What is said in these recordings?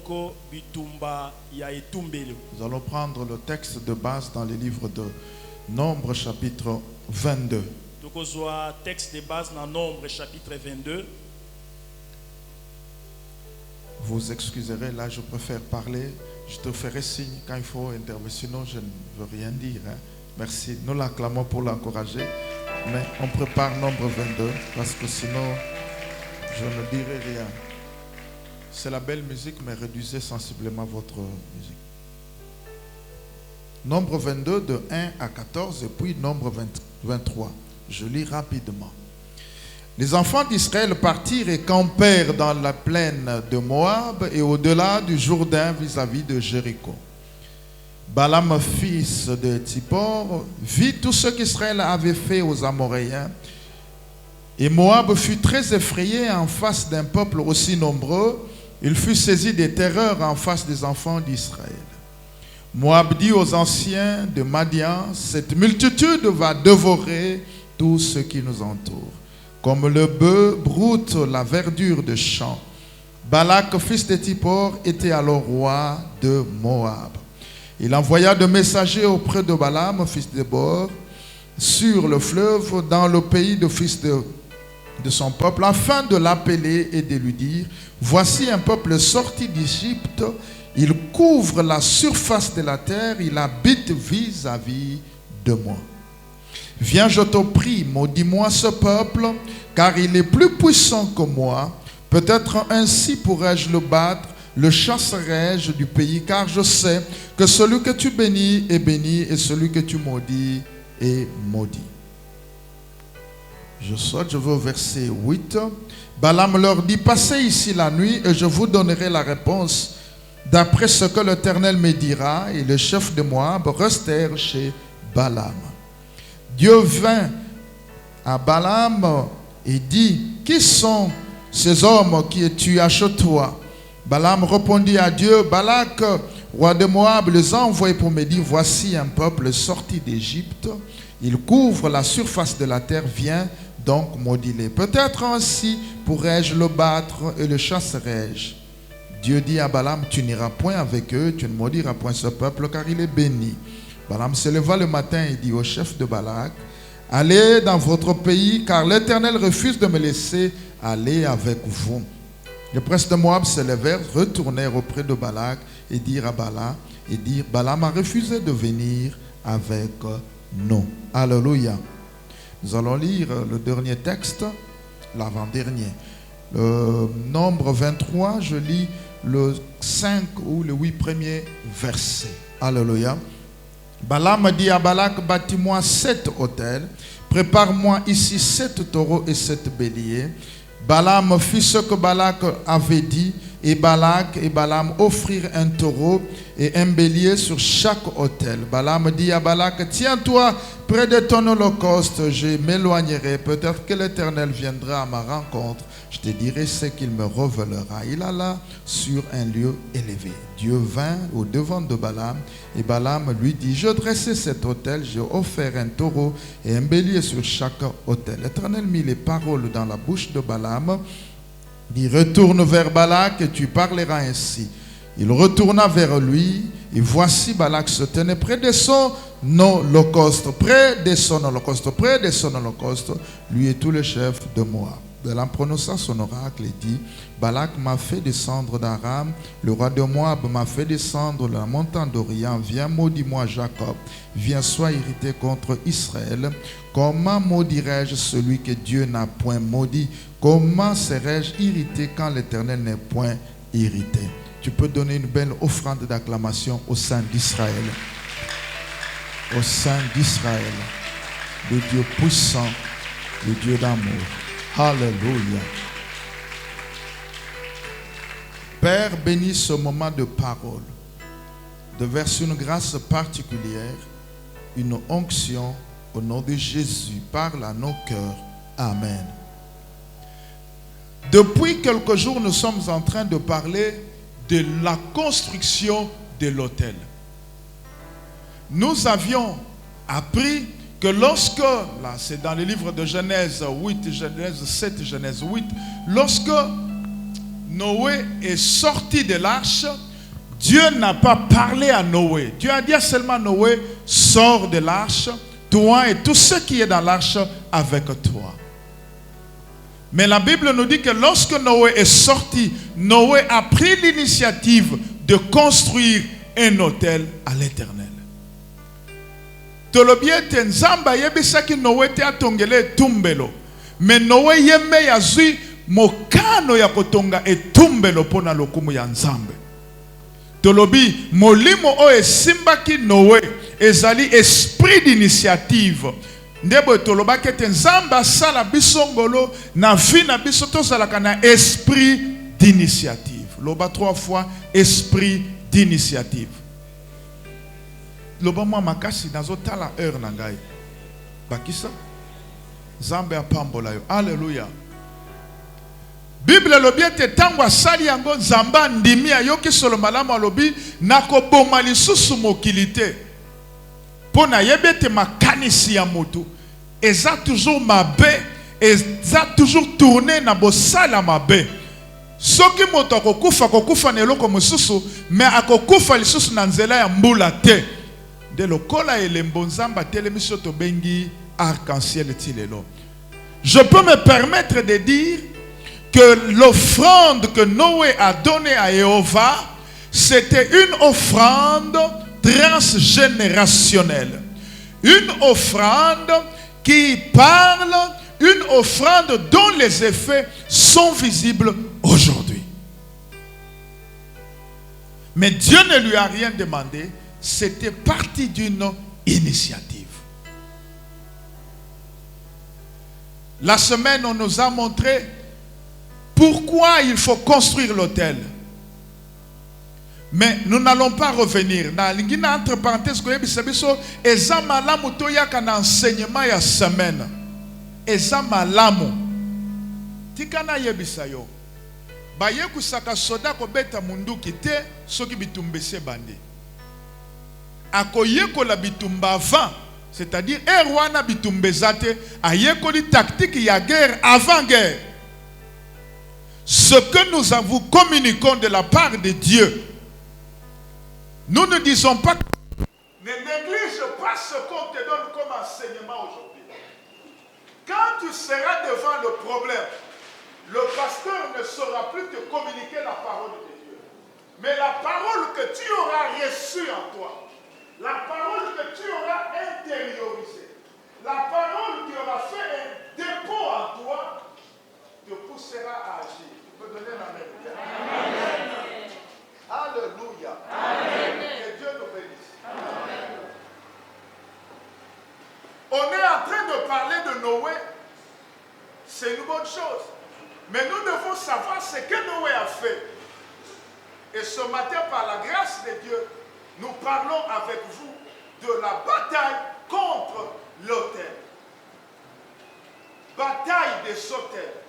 Nous allons prendre le texte de base dans les livres de Nombre chapitre 22. Texte de base dans Nombre chapitre 22. Vous excuserez, là je préfère parler. Je te ferai signe quand il faut intervenir, sinon je ne veux rien dire. Merci, nous l'acclamons pour l'encourager. Mais on prépare Nombre 22 parce que sinon je ne dirai rien. C'est la belle musique, mais réduisez sensiblement votre musique. Nombre 22 de 1 à 14 et puis Nombre 23. Je lis rapidement. Les enfants d'Israël partirent et campèrent dans la plaine de Moab et au-delà du Jourdain vis-à-vis de Jéricho. Balaam, fils de Tsippor, vit tout ce qu'Israël avait fait aux Amoréens. Et Moab fut très effrayé en face d'un peuple aussi nombreux. Il fut saisi de terreur en face des enfants d'Israël. Moab dit aux anciens de Madian, cette multitude va dévorer tout ce qui nous entoure, comme le bœuf broute la verdure de champ. Balak, fils de Tsippor, était alors roi de Moab. Il envoya des messagers auprès de Balaam, fils de Bor, sur le fleuve, dans le pays de fils de son peuple, afin de l'appeler et de lui dire, voici un peuple sorti d'Égypte, il couvre la surface de la terre, il habite vis-à-vis de moi. Viens, je te prie, maudis-moi ce peuple, car il est plus puissant que moi. Peut-être ainsi pourrais-je le battre, le chasserai-je du pays, car je sais que celui que tu bénis est béni, et celui que tu maudis est maudit. Je saute, je vais au verset 8. Balaam leur dit, passez ici la nuit, et je vous donnerai la réponse d'après ce que l'Éternel me dira. Et les chefs de Moab restèrent chez Balaam. Dieu vint à Balaam et dit, qui sont ces hommes qui tu as chez toi? Balaam répondit à Dieu, Balak, roi de Moab, les a envoyés pour me dire, voici un peuple sorti d'Égypte, il couvre la surface de la terre, viens donc maudis-les. Peut-être ainsi pourrais-je le battre et le chasserai-je. Dieu dit à Balaam, tu n'iras point avec eux, tu ne maudiras point ce peuple, car il est béni. Balaam se leva le matin et dit au chef de Balak, allez dans votre pays, car l'Éternel refuse de me laisser aller avec vous. Les princes de Moab se levèrent, retournèrent auprès de Balak et dirent à Balaam a refusé de venir avec nous. Alléluia. Nous allons lire le dernier texte, l'avant-dernier. Le Nombre 23, je lis le 5 ou le 8 premiers versets. Alléluia. Balaam dit à Balak, bâtis-moi 7 autels, prépare-moi ici 7 taureaux et 7 béliers. Balaam fit ce que Balak avait dit, et Balak et Balaam offrirent un taureau et un bélier sur chaque autel. Balaam dit à Balak, tiens-toi près de ton holocauste, je m'éloignerai, peut-être que l'Éternel viendra à ma rencontre, je te dirai ce qu'il me révélera. Il alla sur un lieu élevé. Dieu vint au devant de Balaam, et Balaam lui dit, je dressai cet autel, j'ai offert un taureau et un bélier sur chaque autel. L'Éternel mit les paroles dans la bouche de Balaam, dit, retourne vers Balak et tu parleras ainsi. Il retourna vers lui, et voici Balak se tenait près de son holocauste, lui et tous les chefs de Moab. Balaam prononça son oracle et dit, Balak m'a fait descendre d'Aram, le roi de Moab m'a fait descendre de la montagne d'Orient, viens maudis-moi Jacob, viens sois irrité contre Israël. Comment maudirais-je celui que Dieu n'a point maudit? Comment serais-je irrité quand l'Éternel n'est point irrité? Tu peux donner une belle offrande d'acclamation au sein d'Israël. Au sein d'Israël, le Dieu puissant, le Dieu d'amour. Alléluia. Père, bénis ce moment de parole. Déverse une grâce particulière, une onction au nom de Jésus. Parle à nos cœurs. Amen. Depuis quelques jours, nous sommes en train de parler de la construction de l'autel. Nous avions appris que lorsque, là c'est dans le livre de Genèse 8, Genèse 7, Genèse 8, lorsque Noé est sorti de l'arche, Dieu n'a pas parlé à Noé. Dieu a dit seulement Noé, sors de l'arche, toi et tout ce qui est dans l'arche avec toi. Mais la Bible nous dit que lorsque Noé est sorti, Noé a pris l'initiative de construire un autel à l'Éternel. Tolobiete nzamba yebisaki Noé te atongele tumbelo. Mais Noé yeme yazui mokano ya kotonga etumbelo pona lokumu ya nzambe. Tolobi molimo o esimbaki Noé ezali esprit d'initiative. Ndebo toloba kete nzamba sala bisongolo na vi na biso tozalaka na esprit d'initiative. Loba 3 fois esprit d'initiative. Loba mwa makasi nazotala heure na ngai. Bakisa Nzambe apambola yo. Alléluia. Bible lobi ete tango asali yango nzamba ndimi ayoki solo malamu alobi nakoboma lisusu mokili te. Pona yebete makanisi ya moto eza toujours mabe, eza toujours tourné na bosala mabe. Soki moto akokufa na eloko mosusu, mais akokufa lisusu na nzela ya mbula te. De lokola elembo nzamba telemiso to bengi arc-en-ciel tilelo. Je peux me permettre de dire que l'offrande que Noé a donnée à Jéhovah, c'était une offrande transgénérationnelle. Une offrande qui parle, une offrande dont les effets sont visibles aujourd'hui. Mais Dieu ne lui a rien demandé, c'était partie d'une initiative. La semaine, on nous a montré pourquoi il faut construire l'autel. Mais nous n'allons pas revenir. Entre parenthèses, eza malamu toyaka na enseignement ya semaine. Eza malamu. Tikana yebisa yo. Baye kusaka soda ko beta munduki te soki bitumbese bande. Akoyeko la bitumba avant, c'est-à-dire erwana bitumbezate ayeko li tactique ya guerre avant guerre. Ce que nous vous communiquons de la part de Dieu, nous ne disons pas, ne néglige pas ce qu'on te donne comme enseignement aujourd'hui. Quand tu seras devant le problème, le pasteur ne saura plus te communiquer la parole de Dieu. Mais la parole que tu auras reçue en toi, la parole que tu auras intériorisée, la parole qui aura fait un dépôt en toi, te poussera à agir. Tu peux donner la main. Amen. Alléluia. Amen. Que Dieu nous bénisse. Amen. On est en train de parler de Noé. C'est une bonne chose. Mais nous devons savoir ce que Noé a fait. Et ce matin, par la grâce de Dieu, nous parlons avec vous de la bataille contre l'autel. Bataille des autels.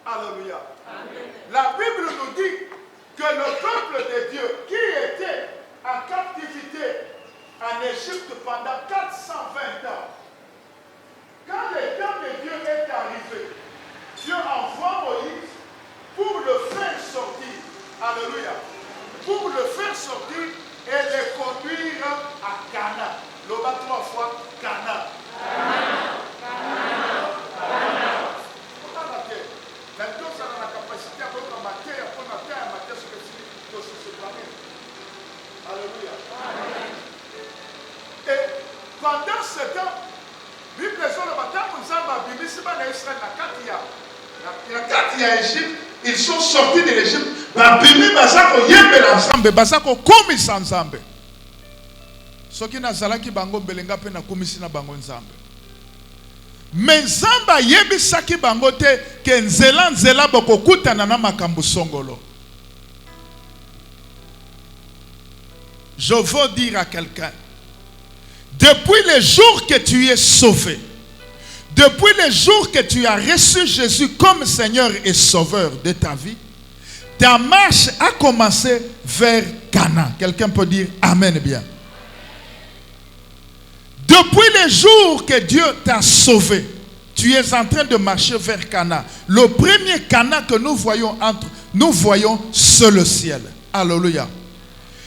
Alléluia. Amen. La Bible nous dit que le peuple de Dieu qui était en captivité en Égypte pendant 420 ans, quand le temps de Dieu est arrivé, Dieu envoie Moïse pour le faire sortir. Alléluia. Pour le faire sortir et le conduire à Cana. Le bas 3 fois Cana. Alléluia. Et pendant ce temps, ils sont sortis de l'Égypte. Mais Nzamba yebisaki bango te ke nzela nzela bokokutana na makambo songolo. Je veux dire à quelqu'un, depuis le jour que tu es sauvé, depuis le jour que tu as reçu Jésus comme Seigneur et Sauveur de ta vie, ta marche a commencé vers Canaan. Quelqu'un peut dire Amen bien. Depuis le jour que Dieu t'a sauvé, tu es en train de marcher vers Canaan. Le premier Canaan que nous voyons entre nous voyons sur le ciel. Alléluia.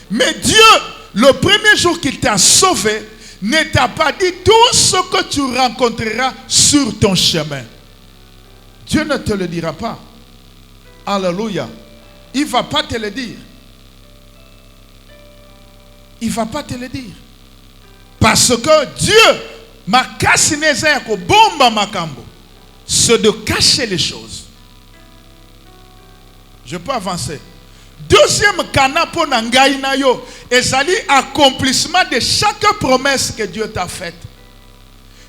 Mais Dieu, le premier jour qu'il t'a sauvé, ne t'a pas dit tout ce que tu rencontreras sur ton chemin. Dieu ne te le dira pas. Alléluia. Il ne va pas te le dire. Il ne va pas te le dire. Parce que Dieu, c'est de cacher les choses. Je peux avancer. Deuxième kana pour nangai na yo, ezali accomplissement de chaque promesse que Dieu t'a faite.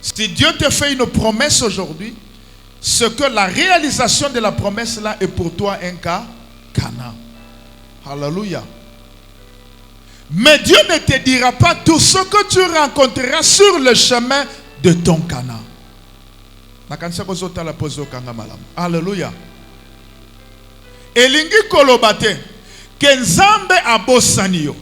Si Dieu te fait une promesse aujourd'hui, c'est que la réalisation de la promesse là est pour toi un cas kana. Alléluia. Mais Dieu ne te dira pas tout ce que tu rencontreras sur le chemin de ton kana. Alléluia. Elingi kolobate kenzambe abosaniyo.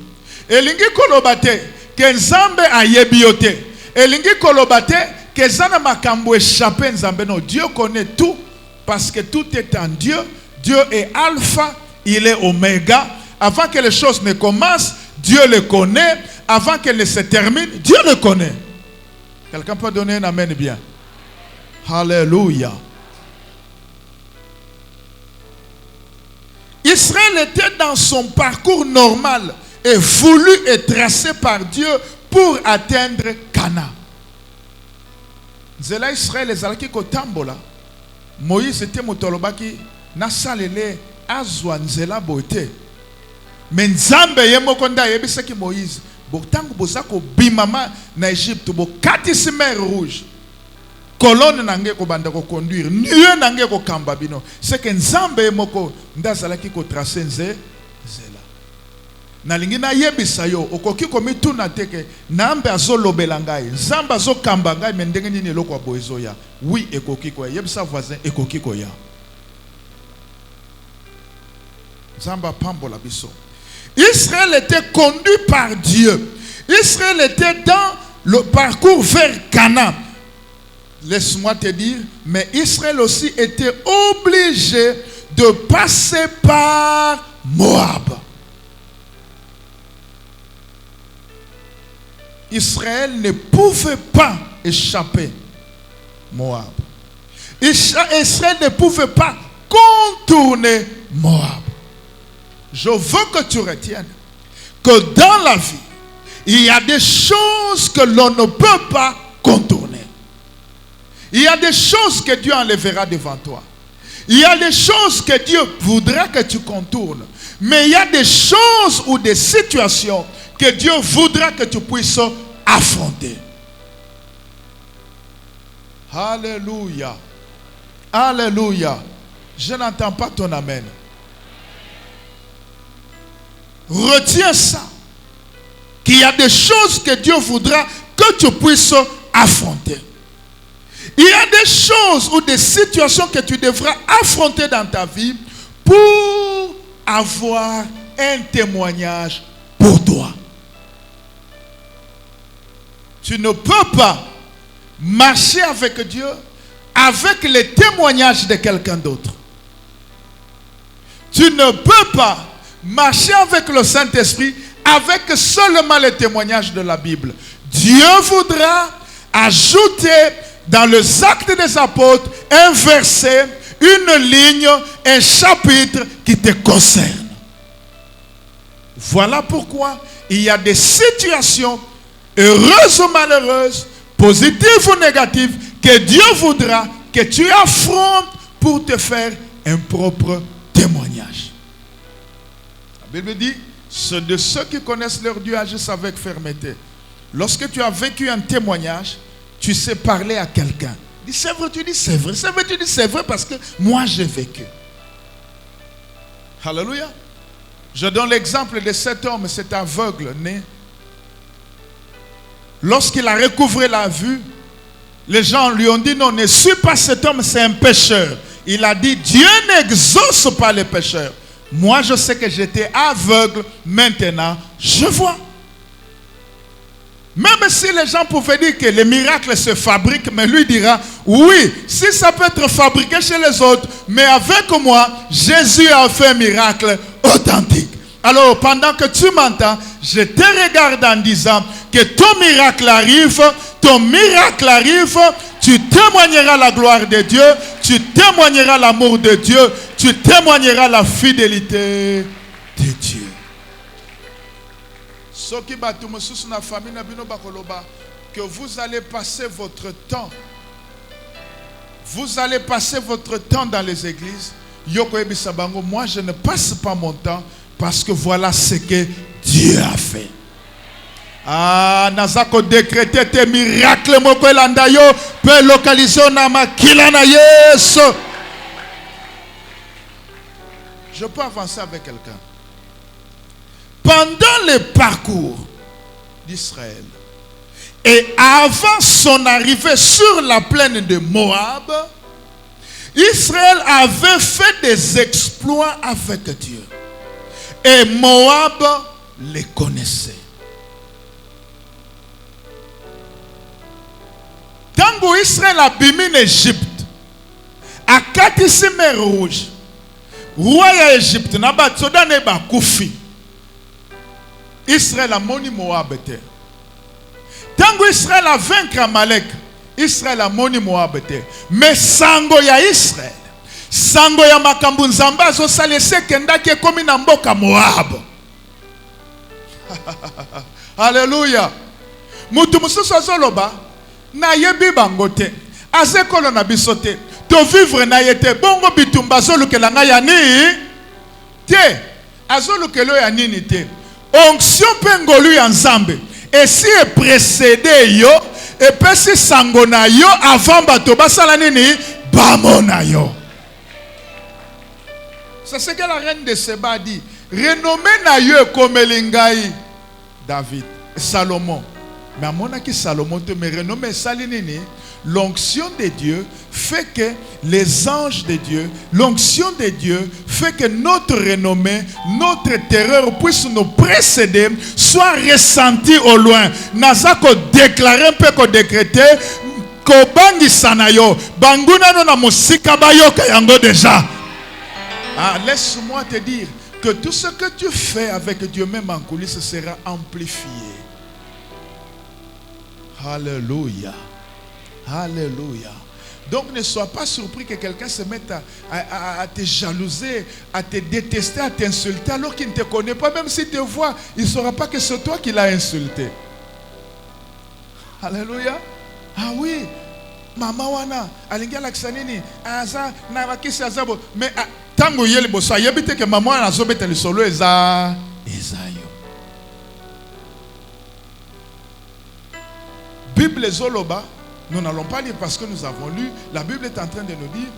Elingi kolobate kenzambe ayebiote. Elingi kolobate kezana makambo échappé nzambe. Non, Dieu connaît tout parce que tout est en Dieu. Dieu est alpha, il est oméga. Avant que les choses ne commencent, Dieu le connaît. Avant qu'elles ne se terminent, Dieu le connaît. Quelqu'un peut donner un amen bien? Alléluia. Israël était dans son parcours normal et voulu et tracé par Dieu pour atteindre Cana. Zela Israël ezalaki kotambola. Moïse était motolobaki na salele azwa nzela bote. Mais Nzambe yemoko nda yebisaki Moïse, botango bozako bimama na Égypte bo katisi mer rouge. Colonne nange ko banda ko conduire, nuée nange ko kamba bino. C'est que Nzambe moko ndazalaki ko tracer nzela. Nalingi na yebisa yo okoki komi tuna teke nambe azolobela ngai. Nzambe azokamba ngai me ndenge nini eloko boezo ya. Oui ekoki ko yebisa voisin ekoki ko ya. Nzambe pambola biso. Israël était conduit par Dieu. Israël était dans le parcours vers Canaan. Laisse-moi te dire, mais Israël aussi était obligé de passer par Moab. Israël ne pouvait pas échapper Moab. Israël ne pouvait pas contourner Moab. Je veux que tu retiennes que dans la vie, il y a des choses que l'on ne peut pas contourner. Il y a des choses que Dieu enlèvera devant toi. Il y a des choses que Dieu voudra que tu contournes. Mais il y a des choses ou des situations que Dieu voudra que tu puisses affronter. Alléluia. Alléluia. Je n'entends pas ton amen. Retiens ça. Qu'il y a des choses que Dieu voudra que tu puisses affronter. Il y a des choses ou des situations que tu devras affronter dans ta vie pour avoir un témoignage pour toi. Tu ne peux pas marcher avec Dieu avec les témoignages de quelqu'un d'autre. Tu ne peux pas marcher avec le Saint-Esprit avec seulement les témoignages de la Bible. Dieu voudra ajouter dans les Actes des Apôtres un verset, une ligne, un chapitre qui te concerne. Voilà pourquoi il y a des situations, heureuses ou malheureuses, positives ou négatives, que Dieu voudra que tu affrontes pour te faire un propre témoignage. La Bible dit, ceux de ceux qui connaissent leur Dieu agissent avec fermeté. Lorsque tu as vécu un témoignage, tu sais parler à quelqu'un. Dis c'est vrai, tu dis c'est vrai. C'est vrai, tu dis c'est vrai parce que moi j'ai vécu. Alléluia. Je donne l'exemple de cet homme, cet aveugle né. Lorsqu'il a recouvré la vue, les gens lui ont dit non, ne suis pas cet homme, c'est un pécheur. Il a dit Dieu n'exauce pas les pécheurs. Moi je sais que j'étais aveugle, maintenant je vois. Même si les gens pouvaient dire que les miracles se fabriquent, mais lui dira, oui, si ça peut être fabriqué chez les autres, mais avec moi, Jésus a fait un miracle authentique. Alors, pendant que tu m'entends, je te regarde en disant que ton miracle arrive, tu témoigneras la gloire de Dieu, tu témoigneras l'amour de Dieu, tu témoigneras la fidélité de Dieu. Que vous allez passer votre temps. Vous allez passer votre temps dans les églises. Moi, je ne passe pas mon temps parce que voilà ce que Dieu a fait. Ah, nazako décréter tes miracles moko elanda yo pe localiser na makila na Yesu. Je peux avancer avec quelqu'un. Pendant le parcours d'Israël et avant son arrivée sur la plaine de Moab, Israël avait fait des exploits avec Dieu. Et Moab les connaissait. Tango Israël a bimi en Égypte, a katisi mer rouge, roi ya Égypte, na ba tsoda ne ba kufi. Israël a moni Moab te. Tango Israël a vaincre Amalek, Israël a moni Moab te. Mais sango ya Israël, sango ya makambu nzamba zo salese kenda ke komi na mboka Moab. Alléluia. Mutu mususu azoloba na yebi bangote. Azekolo na bisote. To vivre na yete bongo bitumba azolukela nga ya ni te. Azolukelo ya nini te. Onction pengolu ya nzambe. Et si est précédé yo, et puis si sango na yo avant bato basala nini bamona yo. C'est ce que la reine de Seba dit. Renommé na yo comme Elingai David, Salomon. Mais à mon avis, Salomon te me renommé Salinini. L'onction de Dieu fait que les anges de Dieu, l'onction de Dieu fait que notre renommée, notre terreur puisse nous précéder, soit ressentie au loin. Nazako déclarer un peu qu'on décréter, qu'on bangi sanayo, banguna no na musika bayo kayango déjà. Ah, laisse-moi te dire que tout ce que tu fais avec Dieu, même en coulisses, sera amplifié. Alléluia. Alléluia. Donc ne sois pas surpris que quelqu'un se mette à te jalouser, à te détester, à t'insulter alors qu'il ne te connaît pas. Même s'il te voit, il ne saura pas que c'est toi qui l'as insulté. Alléluia. Ah oui. Maman wana, alingia laksanini, aza na bakisi azabo. Mais tango yeli bosa, yebite que maman wana azobete le solo eza yo. Bible zoloba. Nous n'allons pas lire parce que nous avons lu. La Bible est en train de nous dire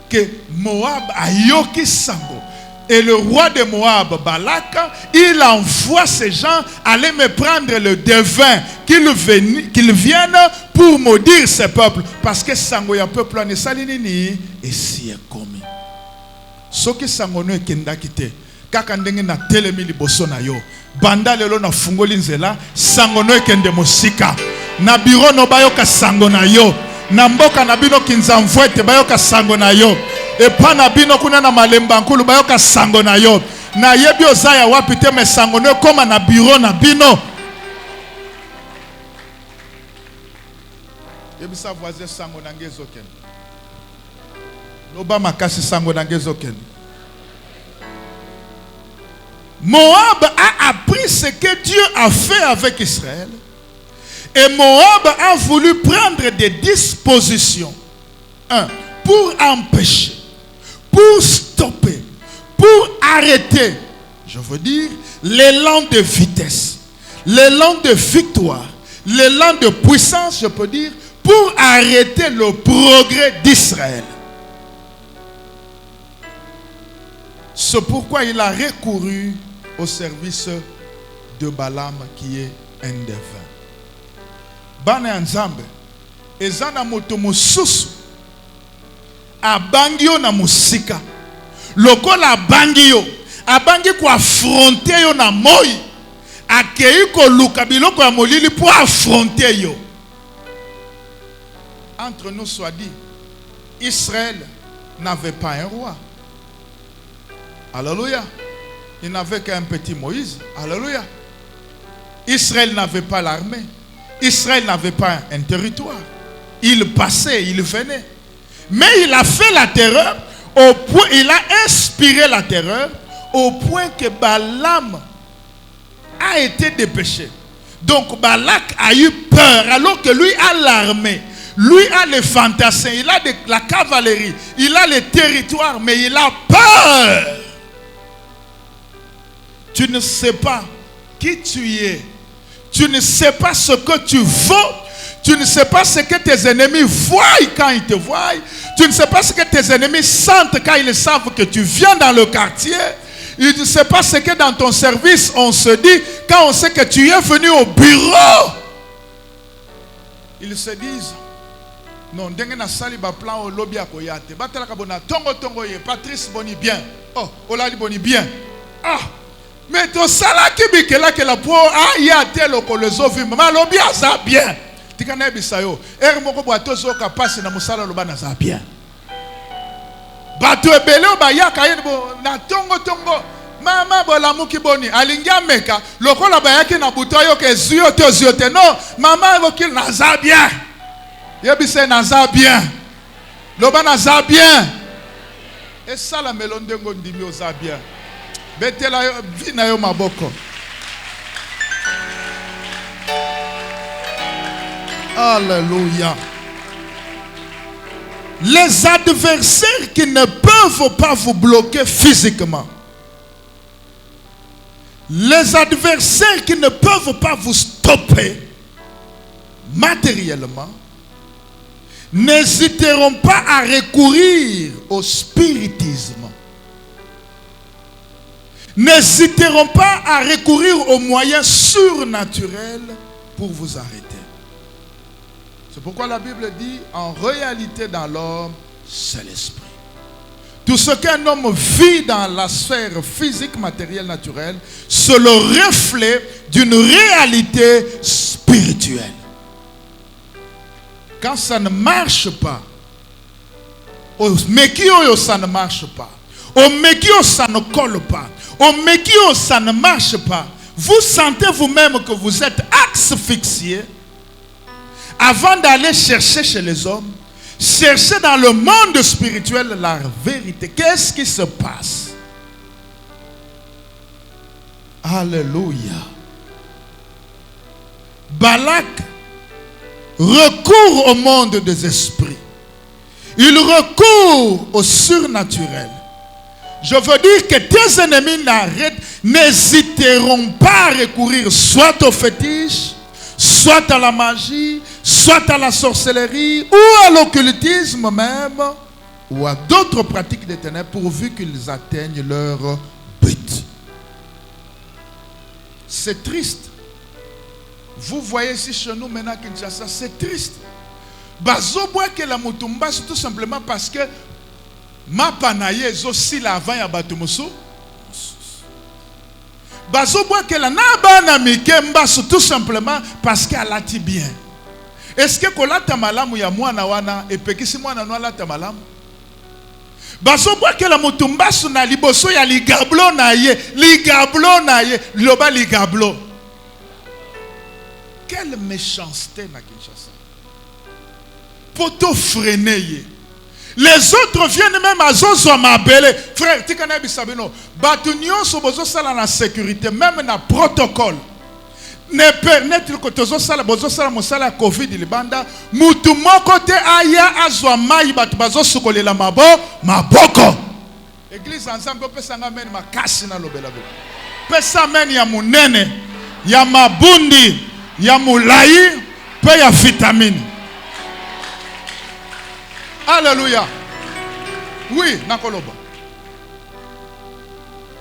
que Moab a yoki sango. Et le roi de Moab, Balak, il envoie ces gens aller me prendre le devin qu'ils viennent pour maudire ce peuple. Parce que sango ya peuple ne salinini et si est commis. Ce qui sango no ekenda kite. Kaka ndenge na telemi liboso na yo. Banda lelo na fungoli nzela sango no ekende mosika. Na biro no bayoka sango na yo. Na mboka na bino kinzamvwete bayoka sango na yo. E pa na bino kuna na malemba nkulu bayoka sango na yo. Na yebi ozaya wapi te me sango no koma na biro na bino. Yebi sa voisin sango na ngezo ken. Loba makasi sango na ngezo ken. Moab a appris ce que Dieu a fait avec Israël. Et Moab a voulu prendre des dispositions. Pour empêcher, pour stopper, pour arrêter, je veux dire, l'élan de vitesse, l'élan de victoire, l'élan de puissance, je peux dire, pour arrêter le progrès d'Israël. C'est pourquoi il a recouru au service de Balaam qui est un devin. Bana nzambe ezana moto mususu abangio na musika lokola abangio abangi ko affronter yo na moi akei koluka biloko ya molili pour affronter yo. Entre nous soit dit, Israël n'avait pas un roi. Alléluia. Il n'avait qu'un petit Moïse. Alléluia. Israël n'avait pas l'armée. Israël n'avait pas un territoire. Il passait, il venait. Mais il a fait la terreur au point, il a inspiré la terreur au point que Balaam a été dépêché. Donc Balak a eu peur alors que lui a l'armée. Lui a les fantassins, il a la cavalerie, il a les territoires, mais il a peur. Tu ne sais pas qui tu es. Tu ne sais pas ce que tu vaux. Tu ne sais pas ce que tes ennemis voient quand ils te voient. Tu ne sais pas ce que tes ennemis sentent quand ils savent que tu viens dans le quartier. Tu ne sais pas ce que dans ton service on se dit quand on sait que tu es venu au bureau. Ils se disent, non, dengue na sali ba plan au lobby à koyate. Batala kabona tongo tongo ye Patrice boni bien. Oh, olali boni bien. Ah, mais to sala kibike la ke la po ah ya telo ko lezo vi mama lobby ça bien. Tikana bisayo. Er moko boato zo ka passe na musala lobana ça bien. Bato ebele obaya ka yebo na tongo tongo. Mama bolamuki boni alingia meka lokola bayaki na butoyo ke zuyo to ziote no mama vokil na za bien. Yebise naza bien. Loba naza bien. Et ça la melonde ngondimi oza bien. Betela yo vina yo maboko. Alléluia. Les adversaires qui ne peuvent pas vous bloquer physiquement. Les adversaires qui ne peuvent pas vous stopper matériellement n'hésiteront pas à recourir au spiritisme. N'hésiteront pas à recourir aux moyens surnaturels pour vous arrêter. C'est pourquoi la Bible dit, en réalité dans l'homme, c'est l'esprit. Tout ce qu'un homme vit dans la sphère physique, matérielle, naturelle, c'est le reflet d'une réalité spirituelle. Quand ça ne marche pas, au mekio ça ne marche pas, au mekio ça ne colle pas, au mekio ça ne marche pas, vous sentez vous-même que vous êtes asphyxié. Avant d'aller chercher chez les hommes, cherchez dans le monde spirituel la vérité. Qu'est-ce qui se passe? Alléluia. Balak recourt au monde des esprits. Il recourt au surnaturel. Je veux dire que tes ennemis n'hésiteront pas à recourir soit au fétiche, soit à la magie, soit à la sorcellerie, ou à l'occultisme même, ou à d'autres pratiques des ténèbres, pourvu qu'ils atteignent leur but. C'est triste. Vous voyez ici chez nous maintenant Kinshasa, c'est triste. Bazoboa que la mutumba, c'est tout simplement parce que ma panaye aussi la avant ya batumusu. Bazoboa que la nabana mikemba, c'est tout simplement parce qu'elle a dit bien. Est-ce que kolata malamu ya mwana wana epekisi mwana no alata malamu? Bazoboa que la mutumba na liboso ya ligablo na ye, loba ligablo. Quelle méchanceté na Kinshasa. Poto freiner. Les autres viennent même à Zozo Mabele. Frère, tu connais Bissabino. Batunyon sobozo sala na sécurité, même na protocole. Ne permettre que tozo sala bozo sala mosala Covid libanda. Mutu moko te aya azwa mai batu bazo sukolela maboko. Église ensemble pesa ngamen makasi na lobela bo. Pesa men ya munene, ya mabundi, ya mulai, pe ya vitamine. Alléluia. Oui, nakoloba.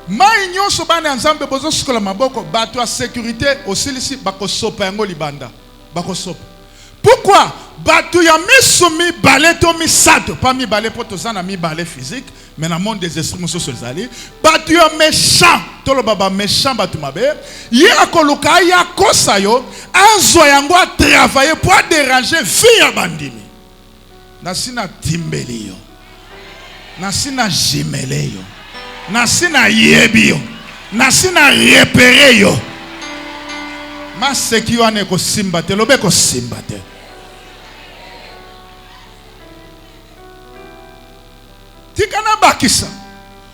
Mai nyonso bana nzambe bozo sukola maboko bato a sécurité aussi ici bako sopa yango libanda. Bako sopa. Pourquoi? Batu ya misumi balé to misato. Pas mi balé pour tous mi balé physique. Mais dans le monde des esprits, batu ya méchant. Tolo baba méchant batu mabe. Ye akoluka ya kosa yo. Anzo yango a travailler pour déranger vie ya bandimi. Nasina timbeli yo. Nasina jimele yo. Nasina yebi yo. Nasina repere yo. Ma seki wane ko simbate. Lobe ko simbate. Tikana bakisa.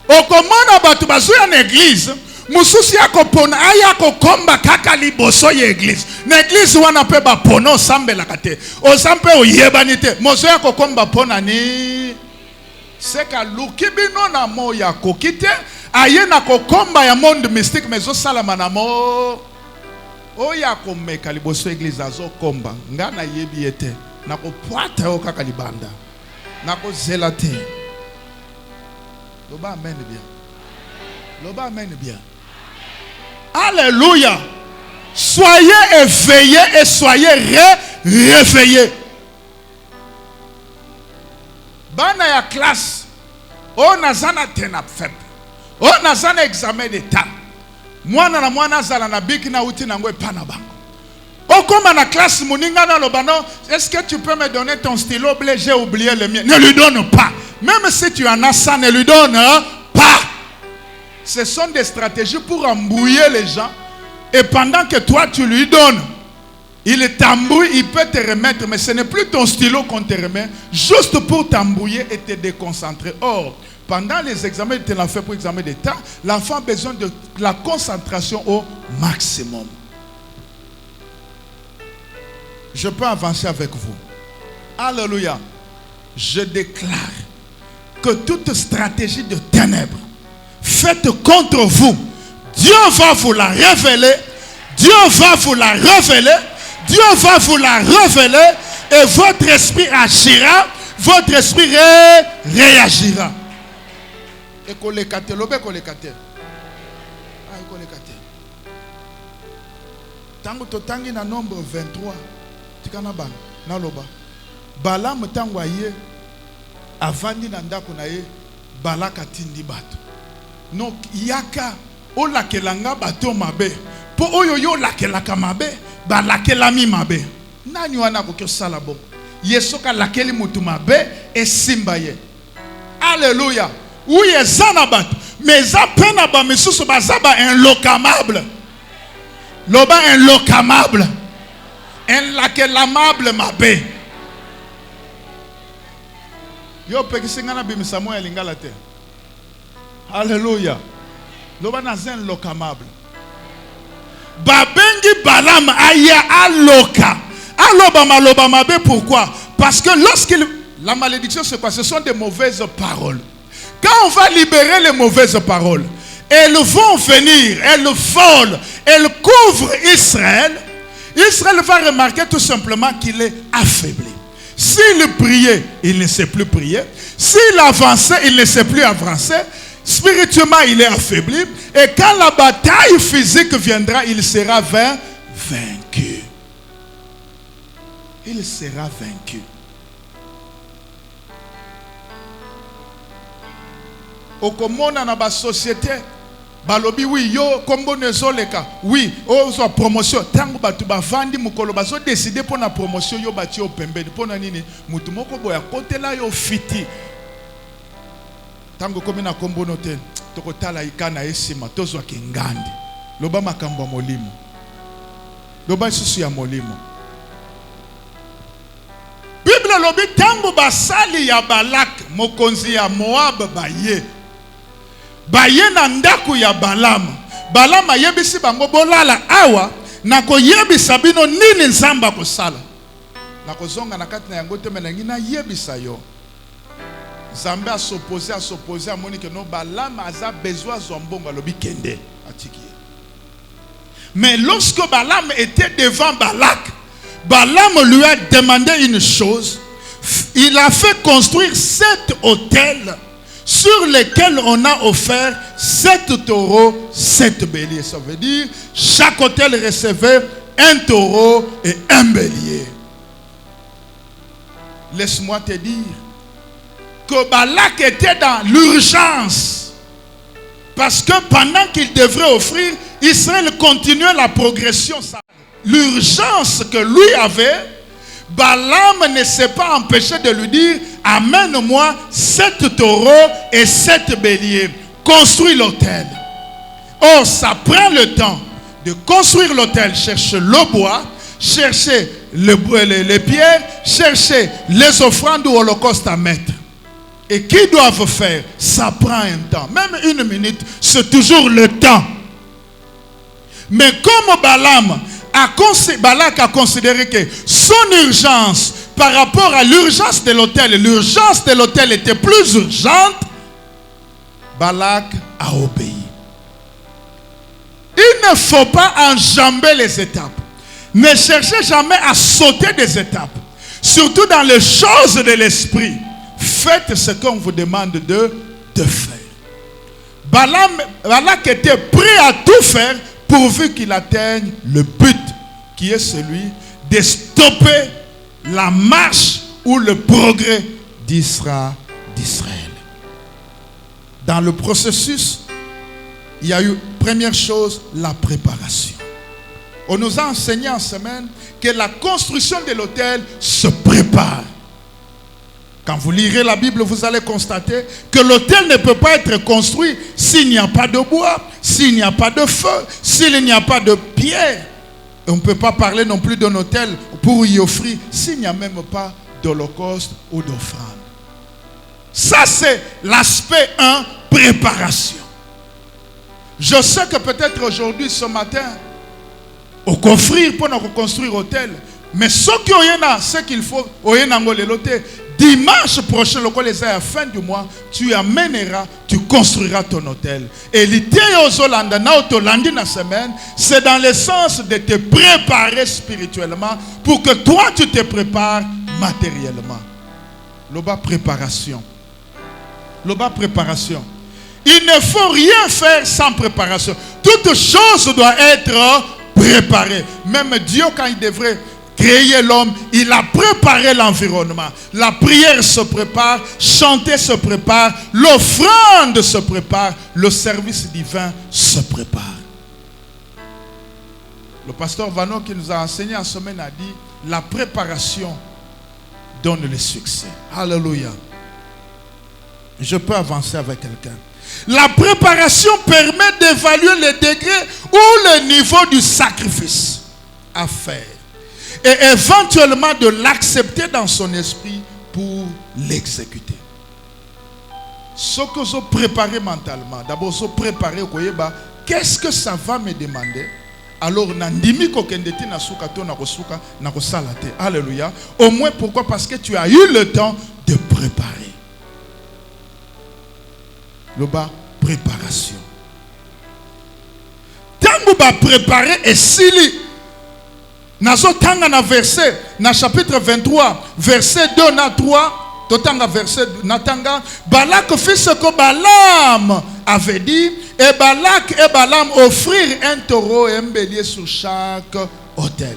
Okomona batu bazuya na église. Mususi yako pona ayako komba kaka liboso ye église. Na église wana pe ba pono sambela kate. O sampe oyebanite. Mozo yako komba pona ni seka lukibino na mo yako kite. Aye na kokomba ya monde mystique mezo salama na mo. O yako meka liboso église azo komba. Nga na yebi ete. Na ko poata o kaka libanda. Na ko zelate. Loba amen bien. Loba amen bien. Alléluia. Soyez éveillés et soyez réveillés. Bana ya classe. On a zana tena faible. On a zana examen d'état. Mwana na mwana zala na biki na uti na ngwe pana bango. O comme na classe moninga na lobano, est-ce que tu peux me donner ton stylo bleu? J'ai oublié le mien. Ne lui donne pas. Même si tu en as ça, ne lui donne pas. Ce sont des stratégies pour embrouiller les gens. Et pendant que toi tu lui donnes, il t'embrouille, il peut te remettre. Mais ce n'est plus ton stylo qu'on te remet. Juste pour t'embrouiller et te déconcentrer. Or, pendant les examens, tu l'as fait pour l'examen d'état. L'enfant a besoin de la concentration au maximum. Je peux avancer avec vous. Alléluia. Je déclare que toute stratégie de ténèbres faite contre vous, Dieu va vous la révéler. Dieu va vous la révéler. Dieu va vous la révéler. Et votre esprit agira. Votre esprit réagira. Et kolekate, lobe kolekate. Ah, kolekate. Tango totangi na nombre 23. Tikana ban, na loba. Balaam tango aye. Avandi na ndako na ye. Balaka tindi bato. Donc yaka o lakelanga bato mabe. Po oyo yo lakelaka mabe. Ba lakelami mabe. Nani wana ko sala bon. Yesoka lakeli mutu mabe e simba ye. Alléluia. Oui, ezanabat. Mais ça pena ba misusu bazaba inlocamable. Loba inlocamable. Inlakelamable mabe. Yo pekisingana bimisamo ya lingala te. Alléluia. Loba nazen inlocamable. Babengi Balaam aya aloka. Aloba maloba mabe pourquoi? Parce que lorsqu'il la malédiction c'est quoi? Ce sont des mauvaises paroles. Quand on va libérer les mauvaises paroles, elles vont venir, elles volent, elles couvrent Israël. Israël va remarquer tout simplement qu'il est affaibli. S'il priait, il ne sait plus prier. S'il avançait, il ne sait plus avancer. Spirituellement, il est affaibli. Et quand la bataille physique viendra, il sera vaincu. Il sera vaincu. Okomona na ba société balobi oui yo kombo nezoleka oui ozo promotion tango batu bavandi mukolo bazo décider pour na promotion yo bati o pembeni pona nini mutu moko boya kotela yo fiti tango komi na kombo note tokotala ikana esima tozwa kingandi loba makambo ya molimo loba susu ya molimo Bible lobi tango basali ya Balak mokonzi ya Moab baye baye na ndaku ya Balaam. Balaam ayebisi bango bolala awa na koyebisa bino nini nzamba kosala. Na kozonga na kati na yango te mena ngina yebisa yo. Nzambe a s'opposer a moni que no Balaam aza besoin zombonga lobi kende atiki. Mais lorsque Balaam était devant Balak, Balaam lui a demandé une chose. Il a fait construire 7 autels sur lesquels on a offert 7 taureaux, 7 béliers. Ça veut dire chaque autel recevait un taureau et un bélier. laisse-moi te dire que Balak était dans l'urgence. Parce que pendant qu'il devrait offrir, Israël continuait la progression. L'urgence que lui avait, Balaam ne s'est pas empêché de lui dire: amène-moi 7 taureaux et 7 béliers. Construis l'autel. Or, ça prend le temps de construire l'autel, chercher le bois, chercher les pierres, chercher les offrandes ou holocaustes à mettre. Et qui doivent faire? Ça prend un temps. Même 1 minute, c'est toujours le temps. Mais comme Balak a considéré que son urgence par rapport à l'urgence de l'autel était plus urgente, Balak a obéi. Il ne faut pas enjamber les étapes. Ne cherchez jamais à sauter des étapes. Surtout dans les choses de l'esprit. Faites ce qu'on vous demande de faire. Balak était prêt à tout faire pourvu qu'il atteigne le but qui est celui de stopper la marche ou le progrès d'Israël. Dans le processus, il y a eu, première chose, la préparation. On nous a enseigné en semaine que la construction de l'autel se prépare. Quand vous lirez la Bible, vous allez constater que l'autel ne peut pas être construit s'il n'y a pas de bois, s'il n'y a pas de feu, s'il n'y a pas de pierre. Et on ne peut pas parler non plus d'un autel pour y offrir s'il n'y a même pas d'holocauste ou d'offrande. Ça, c'est l'aspect 1, préparation. Je sais que peut-être aujourd'hui, ce matin, au coffrir pour nous construire l'hôtel, mais ce qu'il faut, dimanche prochain, à la fin du mois, tu amèneras, tu construiras ton hôtel. Et l'idée c'est dans le sens de te préparer spirituellement pour que toi tu te prépares matériellement. Loba préparation. Il ne faut rien faire sans préparation. Toute chose doit être préparée. Même Dieu, quand il devrait créer l'homme, il a préparé l'environnement. La prière se prépare, chanter se prépare, l'offrande se prépare, le service divin se prépare. Le pasteur Vano qui nous a enseigné en semaine a dit: la préparation donne le succès. Alléluia. Je peux avancer avec quelqu'un. La préparation permet d'évaluer le degré ou le niveau du sacrifice à faire et éventuellement de l'accepter dans son esprit pour l'exécuter. Ce que je prépare mentalement, d'abord je prépare, qu'est-ce que ça va me demander? Alors, alléluia. Au moins, pourquoi? Parce que tu as eu le temps de préparer. Le bas, préparation. Tant que vous préparez et sili. Nazo tanga na verset, na chapitre 23, verset 2 na 3, totanga verset na tanga, Balak fit ce que Balaam avait dit, et Balak et Balaam offrirent un taureau et un bélier sur chaque autel.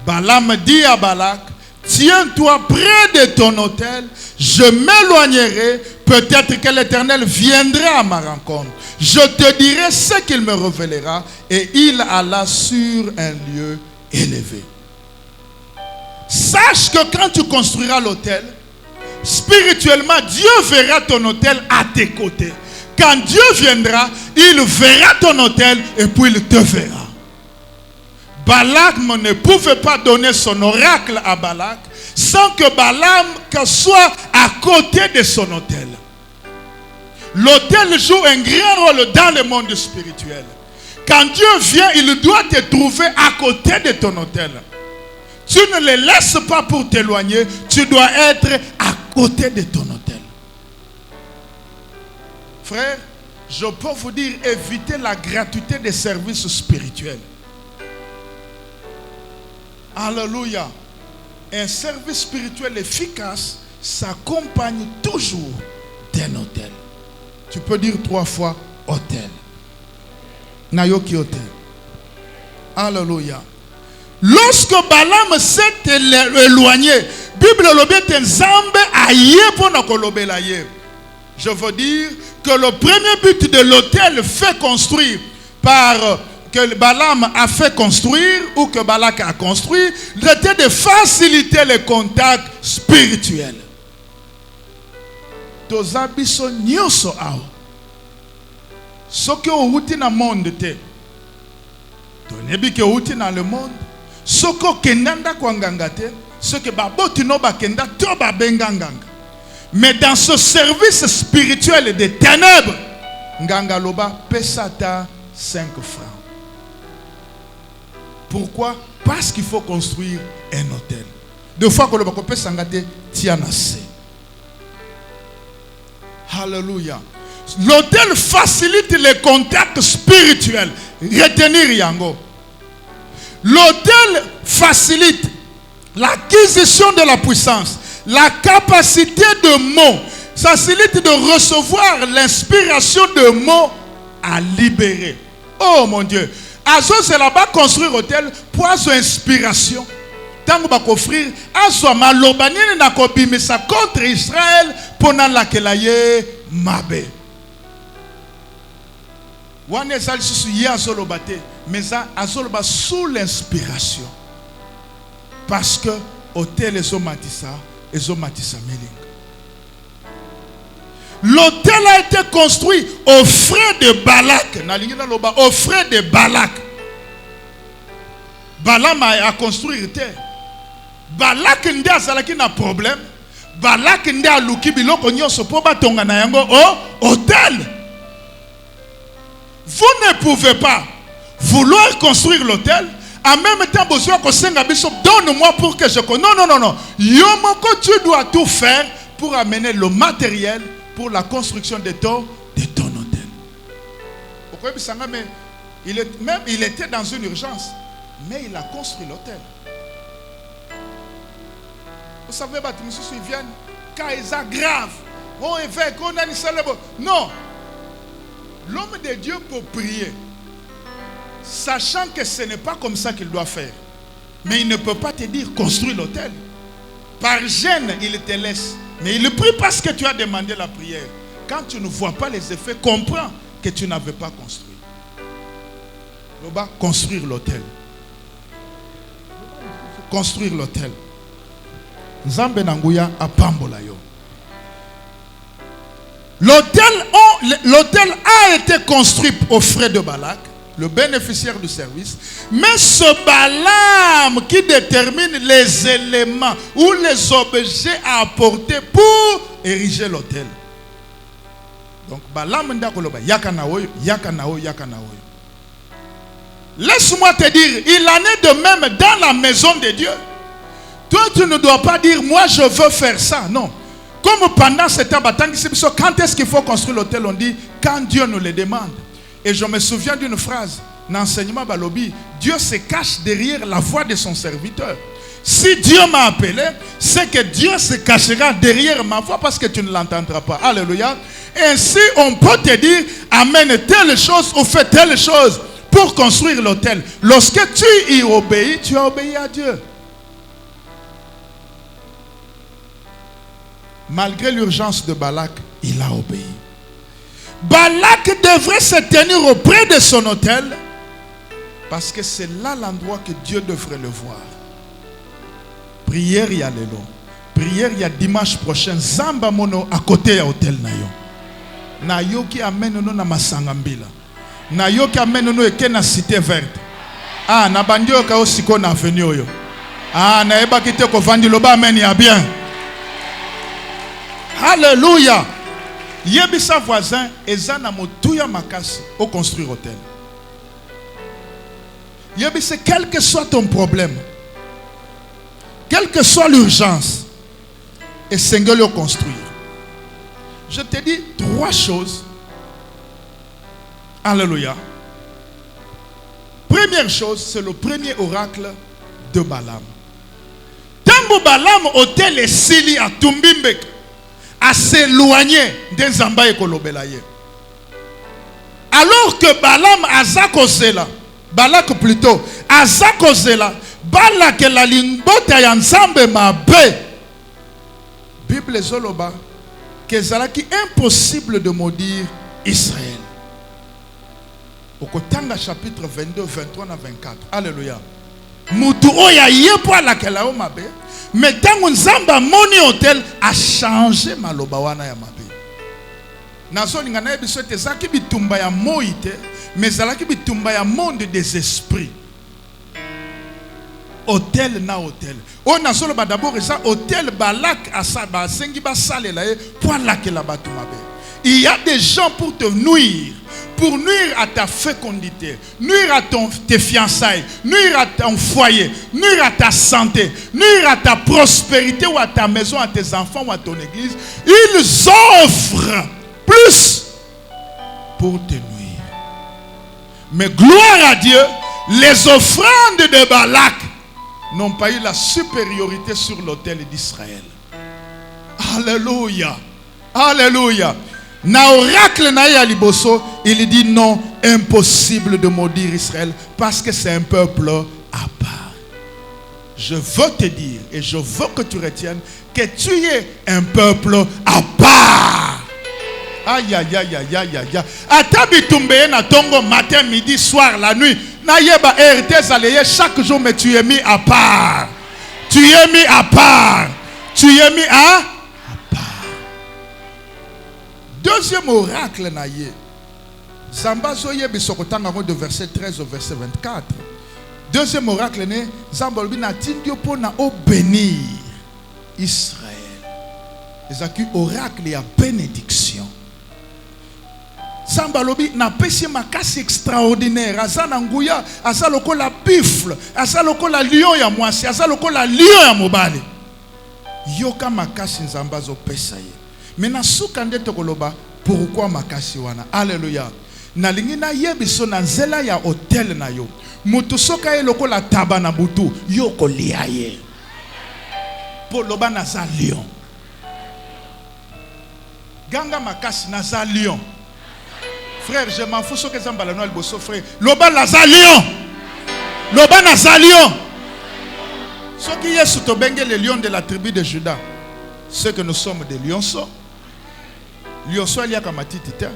Balaam dit à Balak: tiens-toi près de ton autel, je m'éloignerai, peut-être que l'Éternel viendra à ma rencontre. Je te dirai ce qu'il me révélera. Et il alla sur un lieu élevé. Sache que quand tu construiras l'autel, spirituellement, Dieu verra ton autel à tes côtés. Quand Dieu viendra, il verra ton autel et puis il te verra. Balak ne pouvait pas donner son oracle à Balak sans que Balaam soit à côté de son autel. L'autel joue un grand rôle dans le monde spirituel. Quand Dieu vient, il doit te trouver à côté de ton autel. Tu ne le laisses pas pour t'éloigner, tu dois être à côté de ton autel. Frère, je peux vous dire, évitez la gratuité des services spirituels. Alléluia. Un service spirituel efficace s'accompagne toujours d'un autel. Tu peux dire 3 fois autel. Nayoki autel. Alléluia. Lorsque Balaam s'est éloigné, Bible lobete nzambe aye pona kolobela ye. Je veux dire que le premier but de l'autel fait construire par que Balaam a fait construire ou que Balak a construit, c'était de faciliter les contacts spirituels. Toza biso nyoso ao. Soki outi na monde te. Tonebi ke outi na le monde. Soko kendanda kwa nganga te. Soki baboti no bakenda to babenga nganga. Mais dans ce service spirituel des ténèbres, nganga loba pesata 5 francs. Pourquoi? Parce qu'il faut construire un hôtel. Deux fois que le bakopé sangate tianase. Alléluia. L'hôtel facilite les contacts spirituels. Retenir yango. L'hôtel facilite l'acquisition de la puissance, la capacité de mots, facilite de recevoir l'inspiration de mots à libérer. Oh mon Dieu. Azo c'est là-bas construire hôtel pour avoir inspiration. Tant qu'on va offrir, azo malobanine na kobimisa contre Israël pendant laquelle aye mabe. Wane sali susu ye azo lobate, mais azo loba sous l'inspiration. Parce que hôtel ezo matisa meling. L'hôtel a été construit aux frais de Balak. Aux frais de Balak. Balaam a construit. Balak nde azalaki na problème. Balak nde aluki biloko nyonso po batonga na yango au hôtel. Vous ne pouvez pas vouloir construire l'hôtel. En même temps, donne-moi pour que je connaisse. Non. Yomoko, tu dois tout faire pour amener le matériel pour la construction de ton hôtel. Il était dans une urgence, mais il a construit l'hôtel. Vous savez, ils viennent quand ils sont graves. Oh, évêque, on a une célèbre. Non. L'homme de Dieu peut prier, sachant que ce n'est pas comme ça qu'il doit faire. Mais il ne peut pas te dire construis l'hôtel. Par gêne, il te laisse. Mais il prie parce que tu as demandé la prière. Quand tu ne vois pas les effets, comprends que tu n'avais pas construit. Construire l'hôtel. Construire l'hôtel. Nzambe nanguya apambola yo. L'hôtel a été construit aux frais de Balak, le bénéficiaire du service. Mais ce Balaam qui détermine les éléments ou les objets à apporter pour ériger l'hôtel. Donc Balaam ndakoloba yakanaoyo. Laisse-moi te dire, il en est de même dans la maison de Dieu. Toi, tu ne dois pas dire, moi je veux faire ça. Non. Comme pendant ce temps, quand est-ce qu'il faut construire l'hôtel? On dit, quand Dieu nous le demande. Et je me souviens d'une phrase, dans l'enseignement Balobi, Dieu se cache derrière la voix de son serviteur. Si Dieu m'a appelé, c'est que Dieu se cachera derrière ma voix parce que tu ne l'entendras pas. Alléluia. Ainsi, on peut te dire, amène telle chose ou fais telle chose pour construire l'hôtel. Lorsque tu y obéis, tu as obéi à Dieu. Malgré l'urgence de Balak, il a obéi. Balak devrait se tenir auprès de son hôtel parce que c'est là l'endroit que Dieu devrait le voir. Prière, il y a l'élo. Prière, il y a dimanche prochain. Zamba mono à côté de l'hôtel. Na yo qui amène nous na masangambila. Na yo qui amène nous eke na cité verte. Ah, na bandio ka osiko na avenue yo. Ah, na eba kite ko vandi loba amen ya bien. Alléluia. Yebisa voisin ezana motuya makasi au construire hôtel. Yebisa quel que soit ton problème, quelle que soit l'urgence, et Seigneur le construire. Je te dis 3 choses. Alléluia. Première chose, c'est le premier oracle de Balaam. Tango Balaam hôtel et Sili à Tumbimbek. À s'éloigner des Zamba et Kolobelaye. Alors que Balaam Azakozela, Balak plutôt, Azakozela, Balak la limbota yanzambe mabe, Bible zoloba que zalaki impossible de maudire Israël. Au Kotanga chapitre 22, 23 à 24. Alléluia. Mutu oya yepo alakela o mabe. Mais tango nzamba moni hotel a changé maloba wana ya mabe. Nazo ningana yebiso te zaki bitumba ya moite, mais zalaki bitumba ya monde des esprits. Hôtel na hôtel. On a solo d'abord ça hôtel balak asaba sengi ba salela pour lakela batu mabe. Il y a des gens pour te nuire. Pour nuire à ta fécondité, nuire à tes fiançailles, nuire à ton foyer, nuire à ta santé, nuire à ta prospérité ou à ta maison, à tes enfants ou à ton église, ils offrent plus pour te nuire. Mais gloire à Dieu, les offrandes de Balak n'ont pas eu la supériorité sur l'autel d'Israël. Alléluia. Alléluia. Na oracle na ya liboso, il dit non, impossible de maudire Israël parce que c'est un peuple à part. Je veux te dire et je veux que tu retiennes que tu es un peuple à part. Aïe aïe aïe aïe aïe aïe. Atabitumbe na tongo matin, midi, soir, la nuit. Na yeba RT zaleye chaque jour, mais tu es mis à part. Tu es mis à part. Tu es mis à part. Deuxième oracle naïe. Zamba zoye bisokotanga de verset 13 au verset 24. Deuxième oracle né, Zamba lobi na tindio po na o bénir Israël. Ezaki oracle ya bénédiction. Zamba lobi na pesi makasi extraordinaire. Azana nguya, azaloko la buffle, azaloko la lion ya mwasi, azaloko la lion ya mobali. Yoka makasi nzamba zo pesa ye. Maintenant, soukande tokoloba, pourquoi makasi wana? Alléluia. Na lingi na yebiso na nzela ya hotel na yo. Mutu soka ye loko la taba na butu, yo ko liaye. Poloba na za lion. Ganga makasi na za lion. Frère, je m'en fous ce que zambala no alboso frère. Loba la za lion. Loba na za lion. Ce qui est sous tobenge le lion de la tribu de Juda. Ce que nous sommes des lionceaux. Lionceau il y a kamatiti ta.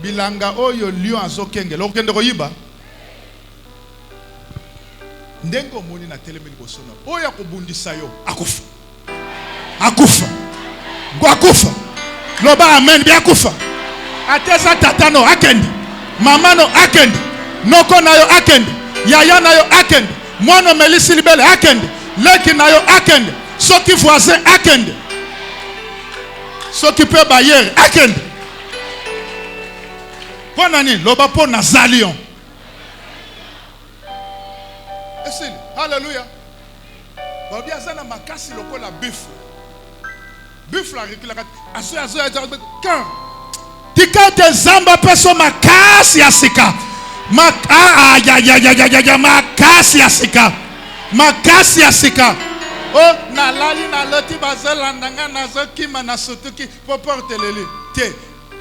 Bilanga oyo lion azokenge. Lokende koyiba. Ndengo moni na telemeli bosono. Oya kobundisa yo akufa. Akufa. Akufa. Loba amen bi akufa. Ateza tatano akendi. Mama no akendi. Noko na yo akendi. Yaya na yo akendi. Mwana melisi libele akendi. Leki na yo akendi. Soki voisin akendi. Soki pe bayer akendi. Pona ni loba po na zalion. Esili. Alléluia. Babi azana makasi lokola buffle. Buffle arikila kat. Aso aso kan. Tika te zamba peso makasi asika. Ya makasi asika. Makasi asika. Oh, na lali na loti bazolandanga na zokima na sotuki po porte leli. Te,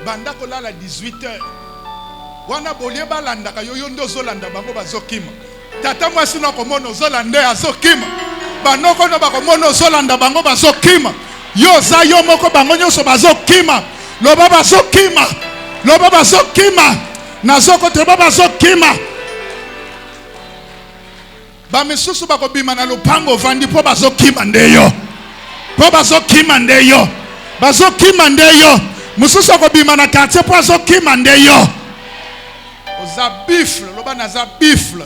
banda ko la 18h. Wana bolie balandaka yo ndo zolanda bango bazokima. Tata mwasi na komono zolande azokima. Banoko no bakomono zolanda bango bazokima. Yo za yo moko bango nyoso bazokima. Loba bazokima. Loba bazokima. Nazoko te baba bazokima. Bamisusu bakobima na lupango vandi po bazokima ndeyo. Po bazokima ndeyo. Bazokima ndeyo. Mususu bakobima na quartier po bazokima ndeyo. Oza bifle, loba na za bifle.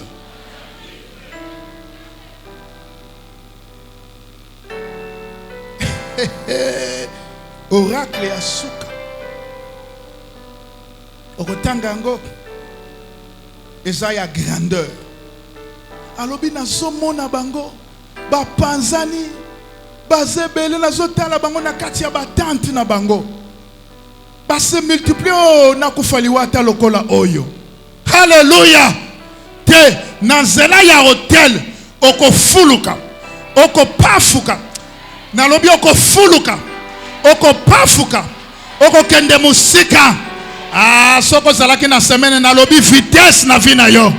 Oracle ya suka. Okotanga ngo eza ya grandeur. Alobi na somona bango ba panzani bazebele na zotala bango na kati ya batante na bango ba se multiplier na kufaliwata lokola oyo. Hallelujah. Te na nzela ya hotel okofuluka okopafuka na lobi okofuluka okopafuka okokende musika. Ah, soko zalaki na semaine na lobi vitesse na vina yo.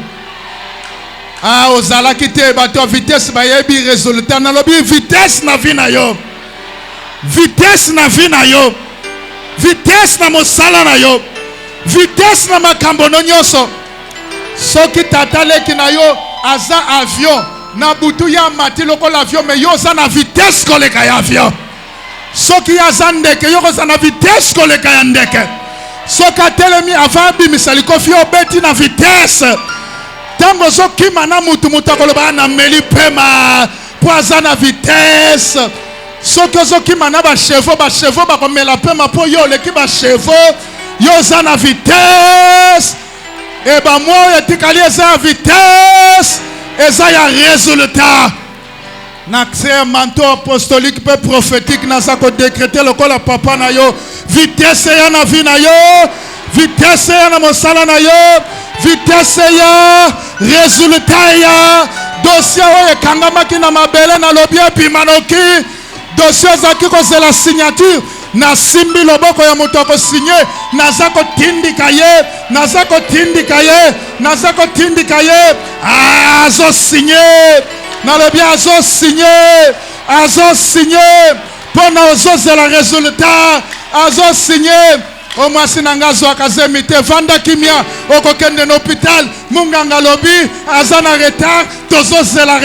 Ah, ozala kite bato vitesse bayebi résultat na lobi vitesse na vie na yo. Vitesse na vie na yo. Vitesse na mosala na yo. Vitesse na makambo nyonso. Soki tataleki na yo aza avion na butu ya mati lokola avion mais yo za na vitesse koleka ya avion. Soki aza ndeke yo za na vitesse koleka ya ndeke. Soki atelemi avant bimisali kofi obeti na vitesse. Tango soki mana mutu mutakoloba na meli pema po aza na vitesse. Soki soki mana ba chevaux ba komela pema po yo leki ba chevaux yo za na vitesse. Et ben moi etikali eza vitesse eza ya résultat. N'accès un manteau apostolique peu prophétique n'a ça ko décréter le kola papa na yo vitesse ya na vie na yo vitesse ya na mosala na yo vitesse ya résultat ya dossier oyo kangamaki na mabele na lobia pimanoki dossier zaki ko c'est la signature na simbi loboko ya moto ko signer naza ko tindika ye naza ko tindika ye naza ko tindika ye azo signer na lobia azo signer pona ozo c'est le résultat azo signer o mwasi nanga zo akazemi te vanda kimia okokende na hôpital munganga lobi aza na retard tozo c'est le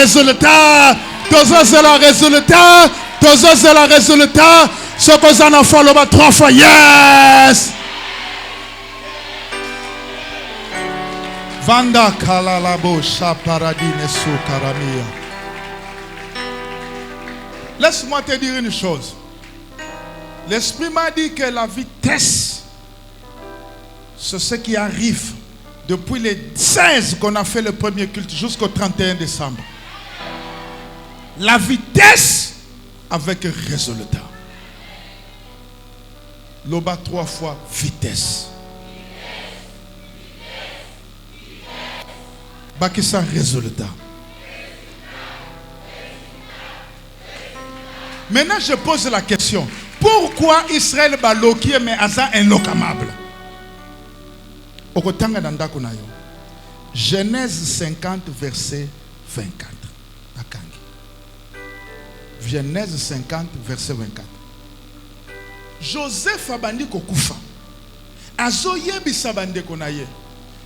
résultat soko zana follow ba 3 fois yes vanda kalalabo shaparadine sukaramia. Laisse-moi te dire une chose. L'Esprit m'a dit que la vitesse, c'est ce qui arrive depuis les 16 qu'on a fait le premier culte jusqu'au 31 décembre. La vitesse avec résultat. Loba 3 fois vitesse. Bakissa résultat. Maintenant, je pose la question. Pourquoi Israël baloki mais aza inlocamable? Okotanga nandako na yo. Genèse 50 verset 24. Akangi. Genèse 50 verset 24. Joseph abandi kokufa. Azo yebi sabande konaye.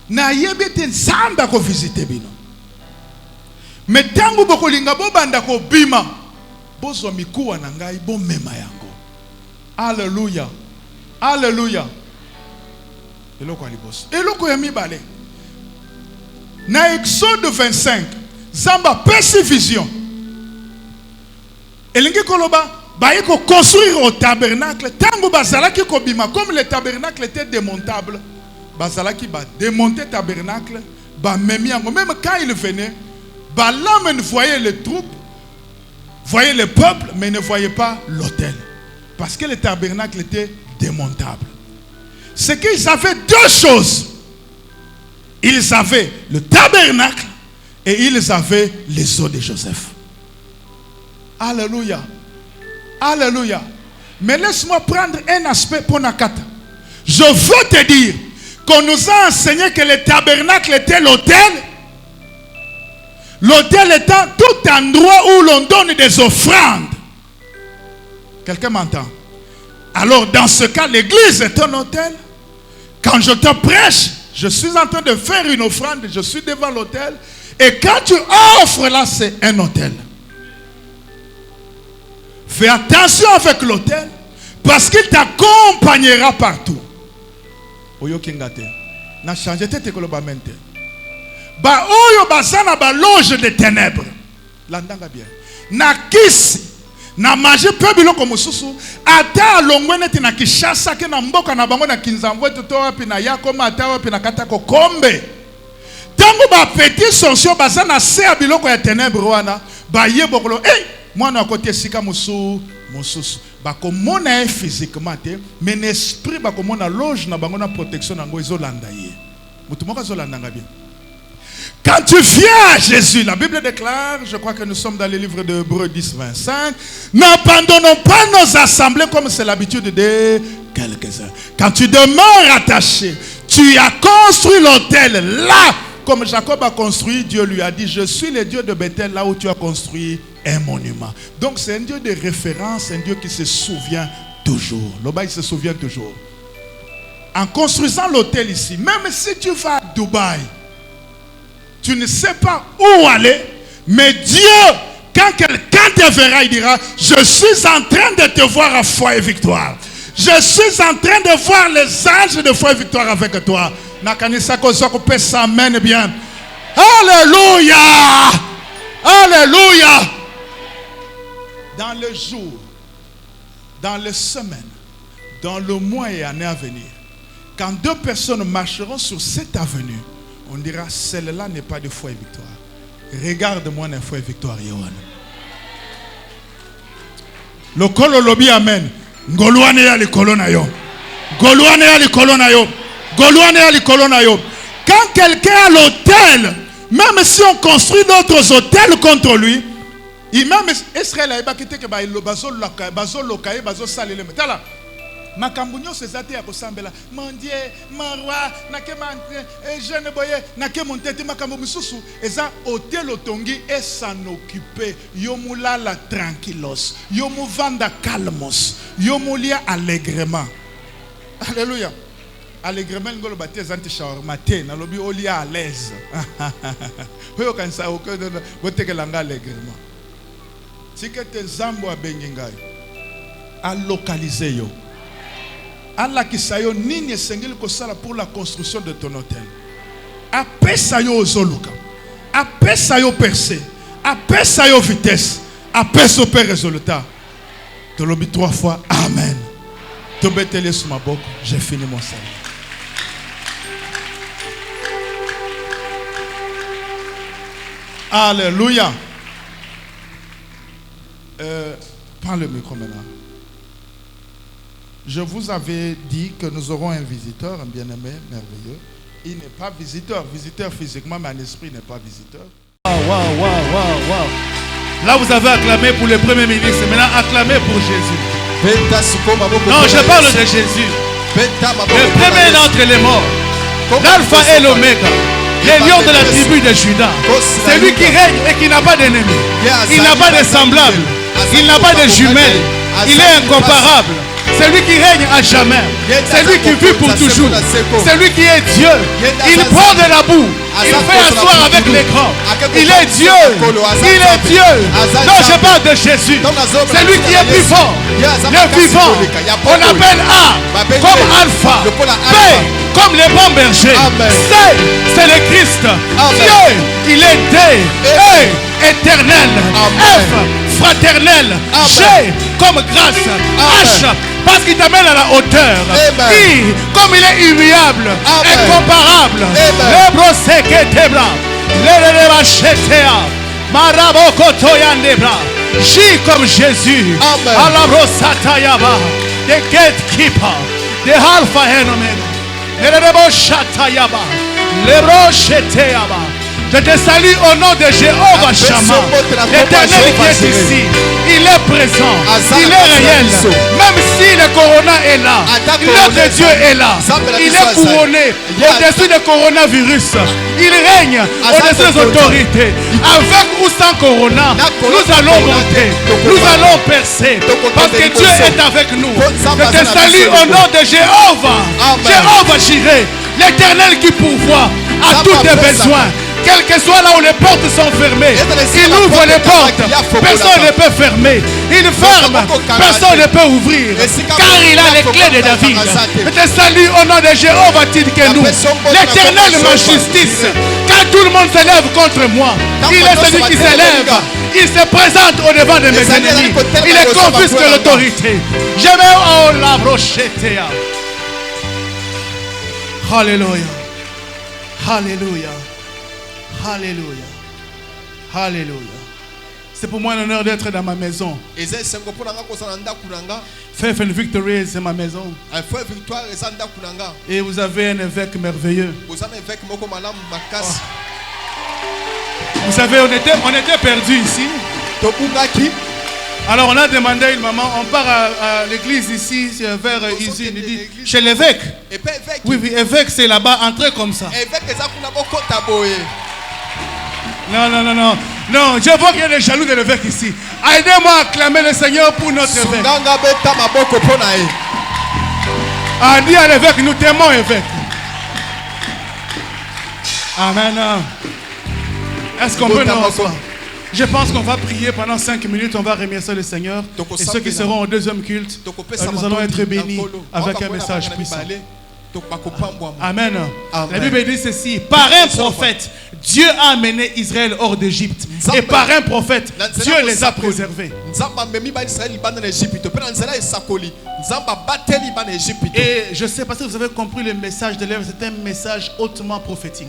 Na yebi te nzamba ko visiter bino. Metangu bokolinga bo banda ko bima. Bozo mikuwa na ngai bo mema yango. Alléluia. Alléluia. Eloko alibos. Eloko ya mibale. Na Exode 25, Zamba pesi vision. Elingi koloba baye ko construire au tabernacle. Tango bazalaki ko bima comme le tabernacle était démontable. Bazalaki ba démonter tabernacle, ba memi yango même quand il venait, ba l'homme ne voyait les troupes, voyait le peuple mais ne voyait pas l'autel. Parce que le tabernacle était démontable. C'est qu'ils avaient deux choses. Ils avaient le tabernacle et ils avaient les os de Joseph. Alléluia. Alléluia. Mais laisse-moi prendre un aspect pour Nakata. Je veux te dire qu'on nous a enseigné que le tabernacle était l'autel. L'autel étant tout endroit où l'on donne des offrandes. Quelqu'un m'entend? Alors dans ce cas, l'église est un autel. Quand je te prêche, je suis en train de faire une offrande, je suis devant l'autel. Et quand tu offres là, c'est un autel. Fais attention avec l'autel, parce qu'il t'accompagnera partout. Oyo kingate. Na changé tete kolobamente. Ba oyo basana ba loge de ténèbres. Landanga bien. Na kisi na maje pe biloko mususu ata longwene te na Kishasa ke na mboka na bango na Kinzambwe to wapi na yakoma ata wapi na katako kombe. Tango ba petit sonsio basana se biloko ya ténèbres wana ba yebokolo mwana côté sika mususu ba komona physiquement te mais l'esprit ba komona loge na bango na protection nango ezolanda ye. Mutu moko ezolanda bien. Quand tu viens à Jésus, la Bible déclare, je crois que nous sommes dans le livre de Hébreux 10, 25, n'abandonnons pas nos assemblées comme c'est l'habitude de quelques-uns. Quand tu demeures attaché, tu as construit l'autel là, comme Jacob a construit, Dieu lui a dit, je suis le Dieu de Bethel, là où tu as construit un monument. Donc c'est un Dieu de référence, un Dieu qui se souvient toujours. L'Oba, il se souvient toujours. En construisant l'hôtel ici, même si tu vas à Dubaï, tu ne sais pas où aller, mais Dieu, quand quelqu'un te verra, il dira, je suis en train de te voir à foi et victoire. Je suis en train de voir les anges de foi et victoire avec toi. Amen bien. Alléluia. Alléluia. Dans les jours, dans les semaines, dans le mois et années à venir, quand deux personnes marcheront sur cette avenue, on dira, celle-là n'est pas de foi et victoire. Regarde-moi la foi et victoire, Yohan. Le kolo lobi amen. Ngoluane ya likolo na yo. Ngoluane ya likolo na yo. Ngoluane ya likolo na yo. Quand quelqu'un a l'hôtel, même si on construit d'autres hôtels contre lui, il même Israël a bakite ke ba lo bazo lokaye bazo salele metala. Makambunyo sezate ya kosambela. Mon Dieu, mon roi, nake mantre, jeune boye, nake montete makambo misusu. Eza hôtel otongi et s'en occuper. Yomulala tranquillos. Yomuvanda calmos. Yomulia allègrement. Alléluia. Allègrement ngolo bate zanti shawarma te na lobi olia à l'aise. Oyo kansa okodo boteke langa allègrement. Sikete zambo abengi ngai. A localiser yo. Allah qui sayo nini esengeli kosala pour la construction de ton hôtel. Apesa yo ozoluka. Apesa yo percé. Apesa yo vitesse. Apesa pe résultat. Te lobi 3 fois amen. Te betele sur ma boque, j'ai fini mon salut. Alléluia. Prends le micro maintenant. Je vous avais dit que nous aurons un visiteur, un bien-aimé merveilleux. Il n'est pas visiteur physiquement, mais en esprit, il n'est pas visiteur. Wow. Là, vous avez acclamé pour le Premier ministre. Maintenant, acclamez pour Jésus. Non, je parle de Jésus. Le premier d'entre les morts. L'alpha et l'oméga. Le lion de la tribu de Juda. C'est lui qui règne et qui n'a pas d'ennemi. Il n'a pas de semblable. Il n'a pas de jumelle. Il est incomparable. C'est lui qui règne à jamais. C'est lui qui vit pour toujours. C'est lui qui est Dieu. Il prend de la boue. Il fait asseoir avec les grands. Il est Dieu. Il est Dieu. Non, je parle de Jésus. C'est lui qui est vivant. Le vivant. On l'appelle A comme Alpha. B comme les bons bergers. C, c'est le Christ. Dieu, il est D. E, éternel. F, fraternel. G comme grâce. H, parce qu'il t'amène à la hauteur. I, comme il est immuable, incomparable. Le broseke tebra, le rebachetea, maraboko toyandebra. J comme Jésus. Allah brosatayaba, the gatekeeper, the Alpha and Omega. Le reboshatayaba, le brocheteaba. Je te salue au nom de Jéhovah Shammah, l'Éternel qui est ici. Il est présent, il est réel. Même si le corona est là, notre Dieu est là. Il est couronné au-dessus du coronavirus. Il règne au-dessus des autorités. Avec ou sans corona, nous allons monter, nous allons percer. Parce que Dieu est avec nous. Je te salue au nom de Jéhovah. Jéhovah Jireh, l'Éternel qui pourvoit à tous tes besoins. Quel que soit là où les portes sont fermées, il ouvre les portes, personne ne peut fermer. Il ferme, personne ne peut ouvrir. Car il a les clés de David. Je te salue au nom de Jéhovah Tidkenu, l'Éternel ma justice. Quand tout le monde s'élève contre moi, il est celui qui s'élève. Il se présente au devant de mes ennemis. Il est confisque l'autorité. Je vais au la brochetea. Alléluia. Alléluia. Alléluia. Alléluia. C'est pour moi un honneur d'être dans ma maison. Faith and Victory, c'est ma maison. Et vous avez un évêque merveilleux. Oh. Vous savez, on était perdus ici. Alors on a demandé à une maman, on part à l'église ici, vers Usine, il dit, chez l'évêque. Oui, oui, évêque c'est là-bas, entrez comme ça. Non, non, non, non. Non, je vois qu'il y a des jaloux de l'évêque ici. Aidez-moi à acclamer le Seigneur pour notre évêque. A dit à l'évêque, nous t'aimons évêque. Amen. Est-ce qu'on peut nous recevoir? Je pense qu'on va prier pendant 5 minutes, on va remercier le Seigneur. Et ceux qui seront au deuxième culte, nous allons être bénis avec un message puissant. Amen. La Bible dit ceci, par un prophète, Dieu a amené Israël hors d'Égypte. Et par un prophète, Dieu les a préservés. Et je sais pas si vous avez compris le message de l'œuvre, c'est un message hautement prophétique.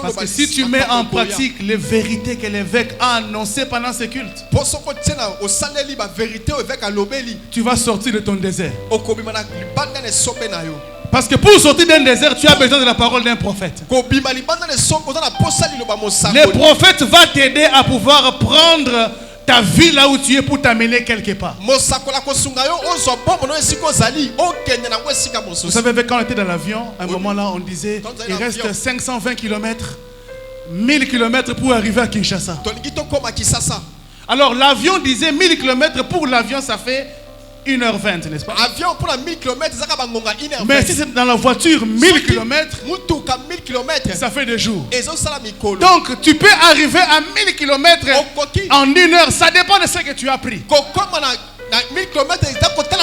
Parce que si tu mets en pratique les vérités que l'évêque a annoncées pendant ce culte, tu vas sortir de ton désert. Parce que pour sortir d'un désert, tu as besoin de la parole d'un prophète. Le prophète va t'aider à pouvoir prendre ta vie là où tu es pour t'amener quelque part. Vous savez, quand on était dans l'avion, à un moment là, on disait il reste 520 km, 1000 km pour arriver à Kinshasa. Alors l'avion disait 1000 km, pour l'avion ça fait 1h20, n'est-ce pas? Mais si c'est dans la voiture 1000 km, ça fait des jours. Donc tu peux arriver à 1000 km en 1 heure, ça dépend de ce que tu as pris.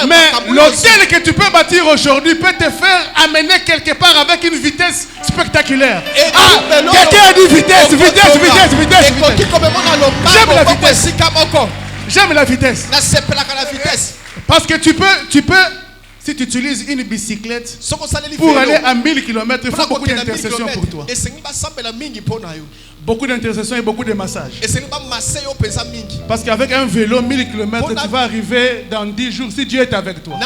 Mais l'hôtel que tu peux bâtir aujourd'hui peut te faire amener quelque part avec une vitesse spectaculaire. Ah, quelqu'un a dit vitesse, vitesse, vitesse, vitesse, vitesse. J'aime la vitesse. J'aime la vitesse. Parce que tu peux, si tu utilises une bicyclette pour aller à 1000 km, il faut beaucoup d'intercessions pour toi. Beaucoup d'intercessions et beaucoup de massages. Parce qu'avec un vélo, 1000 km, tu vas arriver dans 10 jours si Dieu est avec toi.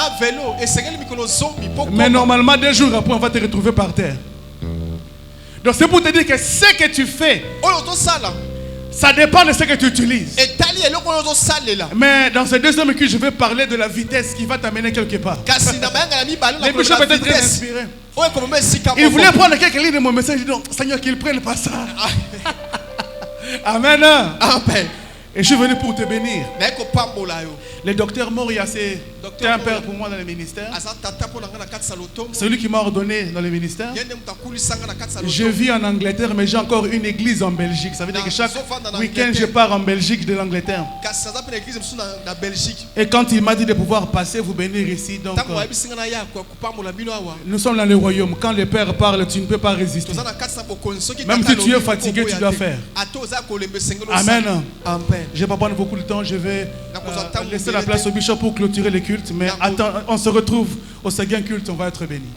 Mais normalement, 2 jours après, on va te retrouver par terre. Donc c'est pour te dire que ce que tu fais, ça dépend de ce que tu utilises. Mais dans ce deuxième culte, je vais parler de la vitesse qui va t'amener quelque part. Les bishop peut être très inspirés. Il voulait prendre quelques lignes de mon message. Il dit non, Seigneur, qu'il prenne pas ça. Amen. Amen. Et je suis venu pour te bénir. Le docteur Moria, c'est un père pour moi dans le ministère. C'est lui qui m'a ordonné dans le ministère. Je vis en Angleterre, mais j'ai encore une église en Belgique. Ça veut dire que chaque week-end, je pars en Belgique de l'Angleterre. Et quand il m'a dit de pouvoir passer, vous bénir ici, donc nous sommes dans le royaume. Quand le Père parle, tu ne peux pas résister. Même si tu es fatigué, tu dois faire. Amen. Je ne vais pas prendre beaucoup de temps. Je vais laisser la place au bishop pour clôturer le culte. Mais attends, on se retrouve au second culte. On va être bénis.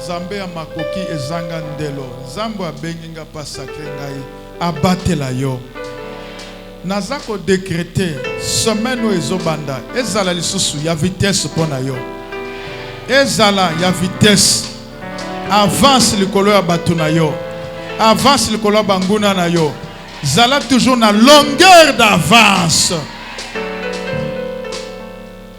Zambé amakoki ezanga ndelo Zambo abenginga pasakre ngai abatela yo nazako décréter semaine o ezobanda ezala lisusu ya vitesse pona yo ezala ya vitesse avance likolo ya batuna yo avance likolo ya banguna na yo zala toujours na longueur d'avance.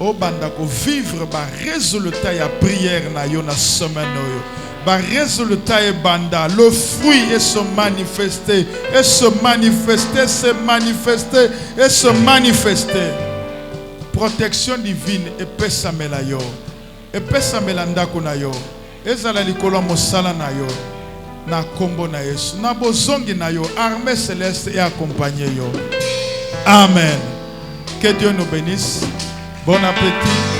O banda ko vivre ba résultat ya prière na yo na semaine yo. Ba résultat e banda le fruit et se manifester et se manifester se manifester et se manifester. Protection divine et pesamela yo. Et pesamela ndako na yo. Ezala likolo mosala na yo. Na kombo na Yesu. Na bozongi na yo armée céleste et accompagner yo. Amen. Que Dieu nous bénisse. Bon appétit.